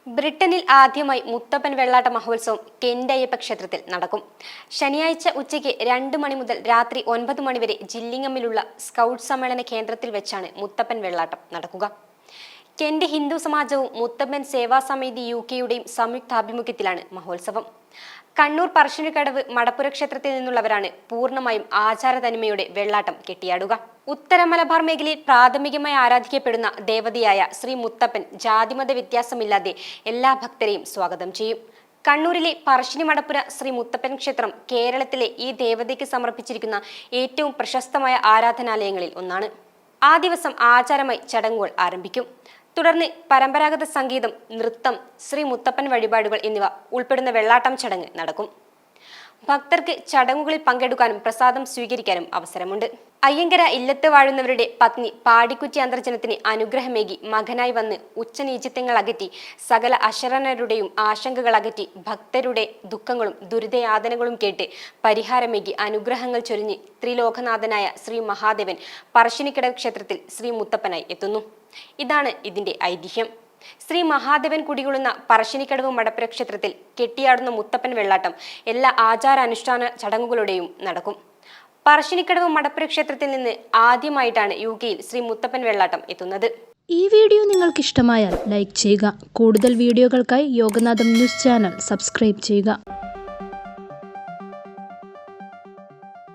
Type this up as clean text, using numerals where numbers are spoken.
ബ്രിട്ടനിൽ ആദ്യമായി മുത്തപ്പൻ വെള്ളാട്ട മഹോത്സവം കെന്റ് അയ്യപ്പ ക്ഷേത്രത്തിൽ നടക്കും. ശനിയാഴ്ച ഉച്ചയ്ക്ക് 2 മണി മുതൽ രാത്രി 9 മണി വരെ ജില്ലിങ്ങമ്മിലുള്ള സ്കൗട്ട് സമ്മേളന കേന്ദ്രത്തിൽ വെച്ചാണ് മുത്തപ്പൻ വെള്ളാട്ടം നടക്കുക. കെന്റ് ഹിന്ദു സമാജവും മുത്തപ്പൻ സേവാ സമിതി UK-യുടെയും സംയുക്താഭിമുഖ്യത്തിലാണ് മഹോത്സവം. കണ്ണൂർ പറശ്ശിനിക്കടവ് മടപ്പുര ക്ഷേത്രത്തിൽ നിന്നുള്ളവരാണ് പൂർണ്ണമായും ആചാരതനിമയോടെ വെള്ളാട്ടം കെട്ടിയാടുക. ഉത്തര മലബാർ മേഖലയിൽ പ്രാഥമികമായി ആരാധിക്കപ്പെടുന്ന ദേവതയായ ശ്രീ മുത്തപ്പൻ ജാതിമത വ്യത്യാസമില്ലാതെ എല്ലാ ഭക്തരെയും സ്വാഗതം ചെയ്യും. കണ്ണൂരിലെ പറശ്ശിനി മടപ്പുര ശ്രീ മുത്തപ്പൻ ക്ഷേത്രം കേരളത്തിലെ ഈ ദേവതയ്ക്ക് സമർപ്പിച്ചിരിക്കുന്ന ഏറ്റവും പ്രശസ്തമായ ആരാധനാലയങ്ങളിൽ ഒന്നാണ്. ആ ദിവസം ആചാരമായി ചടങ്ങുകൾ ആരംഭിക്കും. തുടർന്ന് പരമ്പരാഗത സംഗീതം, നൃത്തം, ശ്രീ മുത്തപ്പൻ വഴിപാടുകൾ എന്നിവ ഉൾപ്പെടുന്ന വെള്ളാട്ടം ചടങ്ങ് നടക്കും. ഭക്തർക്ക് ചടങ്ങുകളിൽ പങ്കെടുക്കാനും പ്രസാദം സ്വീകരിക്കാനും അവസരമുണ്ട്. അയ്യങ്കര ഇല്ലത്ത് വാഴുന്നവരുടെ പത്നി പാടിക്കുറ്റി അന്തർജനത്തിന് അനുഗ്രഹമേകി മകനായി വന്ന് ഉച്ചനീചിത്വങ്ങൾ അകറ്റി സകല അശരണരുടെയും ആശങ്കകൾ അകറ്റി ഭക്തരുടെ ദുഃഖങ്ങളും ദുരിതയാതനകളും കേട്ട് പരിഹാരമേകി അനുഗ്രഹങ്ങൾ ചൊരിഞ്ഞ് ത്രിലോകനാഥനായ ശ്രീ മഹാദേവൻ പറശ്ശിനിക്കടവ് ക്ഷേത്രത്തിൽ ശ്രീ മുത്തപ്പനായി എത്തുന്നു. ഇതാണ് ഇതിന്റെ ഐതിഹ്യം. ശ്രീ മഹാദേവൻ കുടികൊള്ളുന്ന പറശ്ശിനിക്കടവ് മടപ്പുര ക്ഷേത്രത്തിൽ കെട്ടിയാടുന്ന മുത്തപ്പൻ വെള്ളാട്ടം എല്ലാ ആചാരാനുഷ്ഠാന ചടങ്ങുകളുടെയും നടക്കും. പറശ്ശിനിക്കടവ് മടപ്പുര ക്ഷേത്രത്തിൽ നിന്ന് ആദ്യമായിട്ടാണ് UK-യിൽ ശ്രീ മുത്തപ്പൻ വെള്ളാട്ടം എത്തുന്നത്. ഈ വീഡിയോ നിങ്ങൾക്ക് ഇഷ്ടമായാൽ ലൈക്ക് ചെയ്യുക. കൂടുതൽ വീഡിയോകൾക്കായി യോഗനാഥം ന്യൂസ് ചാനൽ സബ്സ്ക്രൈബ് ചെയ്യുക.